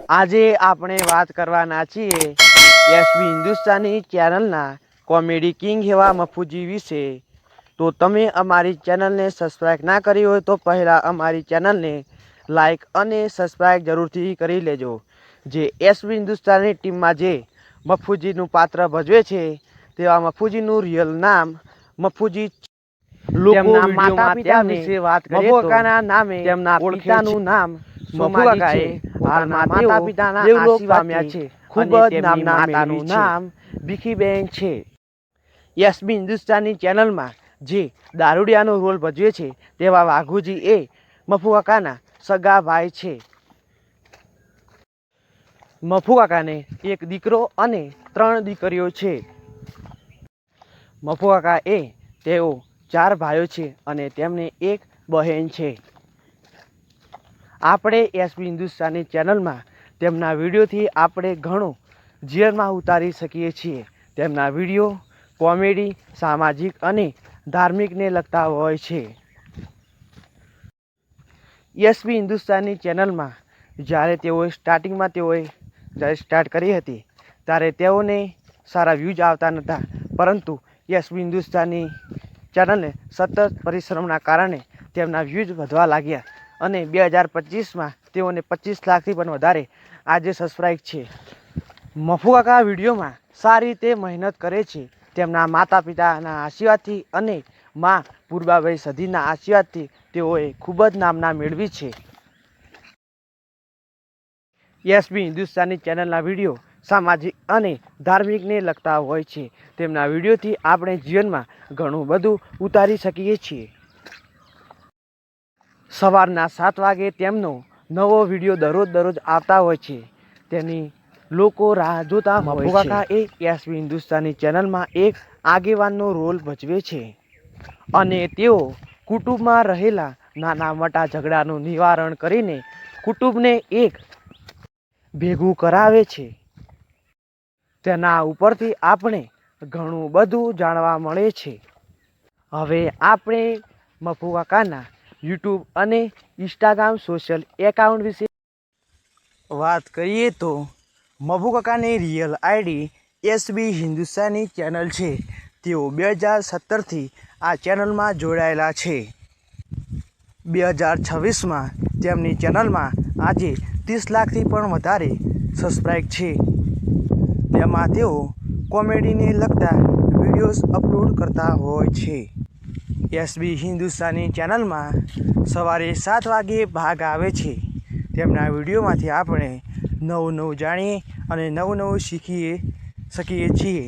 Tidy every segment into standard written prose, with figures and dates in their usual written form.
આજે આપણે વાત કરવાના છીએ એસબી હિન્દુસ્તાની ચેનલના કોમેડી કિંગ એવા મફુજી વિશે। તો તમે અમારી ચેનલને સબસ્ક્રાઈબ ના કરી હોય તો પહેલાં અમારી ચેનલને લાઈક અને સબસ્ક્રાઈબ જરૂરથી કરી લેજો। જે એસબી હિન્દુસ્તાની ટીમમાં જે મફુજીનું પાત્ર ભજવે છે તેવા મફુજીનું રિયલ નામ મફુજી। તેમના માતા પિતા વિશે વાત કરીએ તો નામે તેમના પિતાનું નામ મફુકાકા છે। હાલમાં માતા પિતાના દેવલોક પામ્યા છે। ખૂબ જ નામના માતાનું નામ ભીખીબેન છે। એસબી હિન્દુસ્તાની ચેનલમાં જે દારૂડિયાનો રોલ ભજવે છે તેવા વાઘુજી એ મફુકાકાના સગા ભાઈ છે। મફુકાકાને એક દીકરો અને 3 દીકરીઓ છે। મફુકાકા એ તેઓ 4 ભાઈઓ છે અને તેમને એક બહેન છે। આપણે એસબી હિન્દુસ્તાની ચેનલમાં તેમના વિડીયોથી આપણે ઘણું જીવનમાં ઉતારી શકીએ છીએ। તેમના વિડીયો કોમેડી, સામાજિક અને ધાર્મિકને લગતા હોય છે। એસબી હિન્દુસ્તાની ચેનલમાં જ્યારે તેઓએ સ્ટાર્ટિંગમાં જ્યારે સ્ટાર્ટ કરી હતી ત્યારે તેઓને સારા વ્યૂઝ આવતા નહોતા, પરંતુ એસબી હિન્દુસ્તાની ચેનલને સતત પરિશ્રમના કારણે તેમના વ્યૂઝ વધવા લાગ્યા અને 2025માં તેઓને 25 લાખથી પણ વધારે આજે સબસ્ક્રાઈબ છે। મફુકાકા વિડીયોમાં સારી રીતે મહેનત કરે છે। તેમના માતા પિતાના આશીર્વાદથી અને મા પૂર્વાભાઈ સધીના આશીર્વાદથી તેઓએ ખૂબ જ નામના મેળવી છે। એસબી હિન્દુસ્તાની ચેનલના વિડીયો સામાજિક અને ધાર્મિકને લગતા હોય છે। તેમના વિડીયોથી આપણે જીવનમાં ઘણું બધું ઉતારી શકીએ છીએ। સવારના 7 વાગે તેમનો નવો વિડીયો દરરોજ આવતા હોય છે, તેની લોકો રાહ જોતા હોય છે। મફુકાકા એ એસબી હિન્દુસ્તાની ચેનલમાં એક આગેવાનનો રોલ ભજવે છે અને તેઓ કુટુંબમાં રહેલા નાના મોટા ઝઘડાનું નિવારણ કરીને કુટુંબને એક ભેગું કરાવે છે। તેના ઉપરથી આપણે ઘણું બધું જાણવા મળે છે। હવે આપણે મફુકાકાના યુટ્યુબ અને ઇન્સ્ટાગ્રામ સોશિયલ એકાઉન્ટ વિશે વાત કરીએ તો મફુકાકાની real ID SB Hindustani channel છે। તેઓ 2017થી આ ચેનલમાં જોડાયેલા છે। 2026માં તેમની ચેનલમાં આજે 30 લાખથી પણ વધારે સબસ્ક્રાઈબ છે। તેમાં તેઓ કોમેડીને લગતા વિડીયોઝ અપલોડ કરતા હોય છે। એસબી હિન્દુસ્તાની ચેનલમાં સવારે 7 વાગે ભાગ આવે છે। તેમના વિડીયોમાંથી આપણે નવું જાણીએ અને નવું શીખી શકીએ છીએ।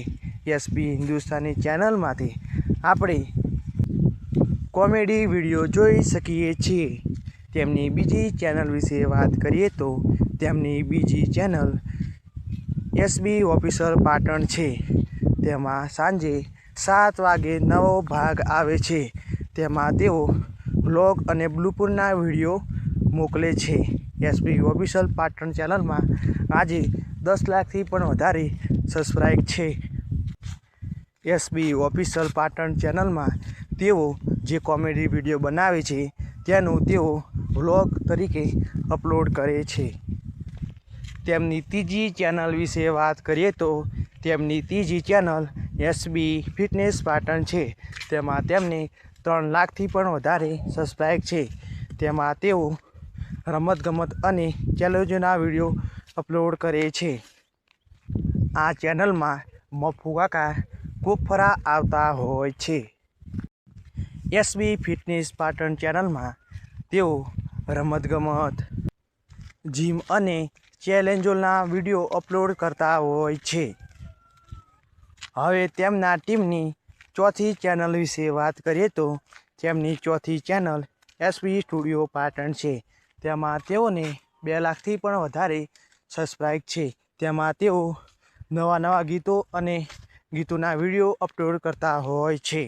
એસબી હિન્દુસ્તાની ચેનલમાંથી આપણે કોમેડી વિડીયો જોઈ શકીએ છીએ। તેમની બીજી ચેનલ વિશે વાત કરીએ તો તેમની બીજી ચેનલ એસબી ઓફિશિયલ પાટણ છે। તેમાં સાંજે 7 વાગે નવો ભાગ આવે છે। તેમાં તેઓ વ્લોગ અને બ્લૂપરના વિડીયો મોકલે છે। એસબી ઓફિશિયલ પાટણ ચેનલમાં આજે 10 લાખથી પણ વધારે સબસ્ક્રાઈબ છે। એસબી ઓફિશિયલ પાટણ ચેનલમાં તેઓ જે કોમેડી વિડીયો બનાવે છે તેનું તેઓ વ્લોગ તરીકે અપલોડ કરે છે। તેમની ત્રીજી ચેનલ વિશે વાત કરીએ તો તેમની ત્રીજી ચેનલ એસબી ફિટનેસ પાટણ છે। તેમાં તેમને 3 લાખથી પણ વધારે સબસ્ક્રાઈબ છે। તેમાં તેઓ રમતગમત અને ચેલેન્જના વિડીયો અપલોડ કરે છે। આ ચેનલમાં મફુકાકા ખૂબ ફરવા આવતા હોય છે। એસબી ફિટનેસ પાટણ ચેનલમાં તેઓ રમતગમત, જીમ અને ચેલેન્જોના વિડીયો અપલોડ કરતા હોય છે। હવે તેમના ટીમની ચોથી ચેનલ વિશે વાત કરીએ તો તેમની ચોથી ચેનલ એસબી સ્ટુડિયો પાટણ છે। તેમાં તેઓને 2 લાખથી પણ વધારે સબસ્ક્રાઈબ છે। તેમાં તેઓ નવા ગીતો અને ગીતોના વિડીયો અપલોડ કરતા હોય છે।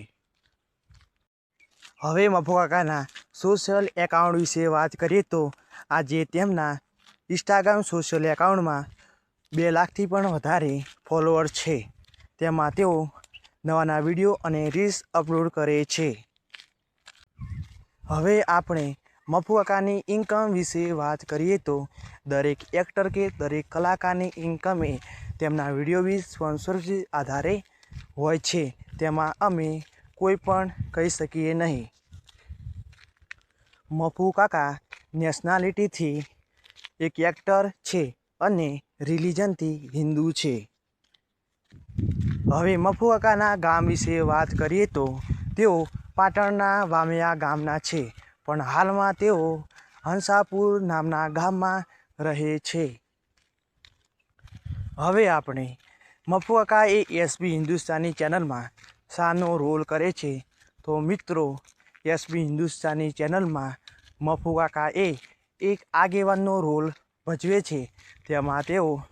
હવે મફુકાકાના સોશિયલ એકાઉન્ટ વિશે વાત કરીએ તો આજે તેમના ઇન્સ્ટાગ્રામ સોશિયલ એકાઉન્ટમાં 2 લાખથી પણ વધારે ફોલોઅર છે। તેમાં તેઓ નવા વિડીયો અને રીલ્સ અપલોડ કરે છે। હવે આપણે મફુ કાકાની ઇન્કમ વિશે વાત કરીએ તો દરેક એક્ટર કે દરેક કલાકારની ઇન્કમ એ તેમના વિડીયો બી સ્પોન્સરશિપ આધારે હોય છે. તેમાં અમે કોઈ પણ કહી શકીએ નહીં. મફુ કાકા નેશનાલિટીથી એક એક્ટર છે અને રિલિજનથી હિન્દુ છે. હવે મફુ કાકાના ગામ વિશે વાત કરીએ તો તેઓ પાટણના વામિયા ગામના છે, પણ હાલમાં તેઓ હંસાપુર નામના ગામમાં રહે છે. હવે આપણે મફુ કાકા એ એસબી હિન્દુસ્તાની ચેનલમાં શાનો રોલ કરે છે, તો મિત્રો એસબી હિન્દુસ્તાની ચેનલમાં મફુ કાકા એ એક આગેવાનનો રોલ ભજવે છે. તેમાં તેઓ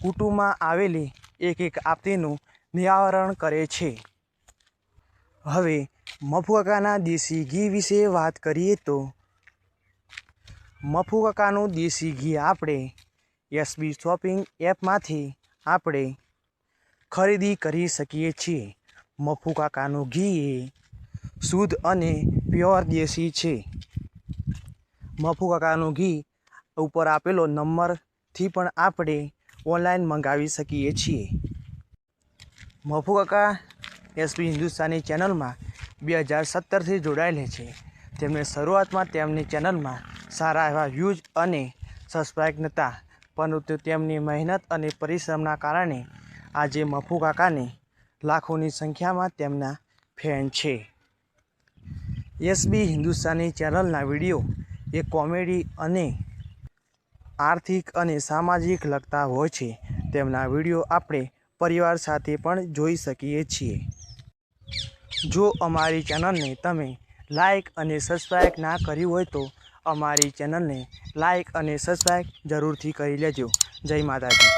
કુટુંબમાં આવેલી એક આપત્તિનું નિવારણ કરે છે. હવે મફુ કાકાના દેશી ઘી વિશે વાત કરીએ તો મફુ કાકાનું દેશી ઘી આપણે એસબી શોપિંગ એપમાંથી આપણે ખરીદી કરી શકીએ છીએ. મફુ કાકાનું ઘી એ શુદ્ધ અને પ્યોર દેશી છે. મફુ કાકાનું ઘી ઉપર આપેલો નંબરથી પણ આપણે ઓનલાઈન મંગાવી શકીએ છીએ. મફુ કાકા એસબી હિન્દુસ્તાની ચેનલમાં 2017થી જોડાયેલા છે. તેમને શરૂઆતમાં તેમની ચેનલમાં સારા એવા વ્યૂઝ અને સબસ્ક્રાઈબ નહોતા, પરંતુ તેમની મહેનત અને પરિશ્રમના કારણે આજે મફુ કાકાને લાખોની સંખ્યામાં તેમના ફેન છે. એસબી હિન્દુસ્તાની ચેનલના વિડીયો એ કોમેડી અને આર્થિક અને સામાજિક લગતા હોય છે. તેમના વિડીયો આપણે પરિવાર સાથે પણ જોઈ શકીએ છીએ. જો અમારી ચેનલને તમે લાઈક અને સબસ્ક્રાઈબ ના કરી હોય તો અમારી ચેનલને લાઈક અને સબસ્ક્રાઈબ જરૂરથી કરી લેજો. જય માતાજી.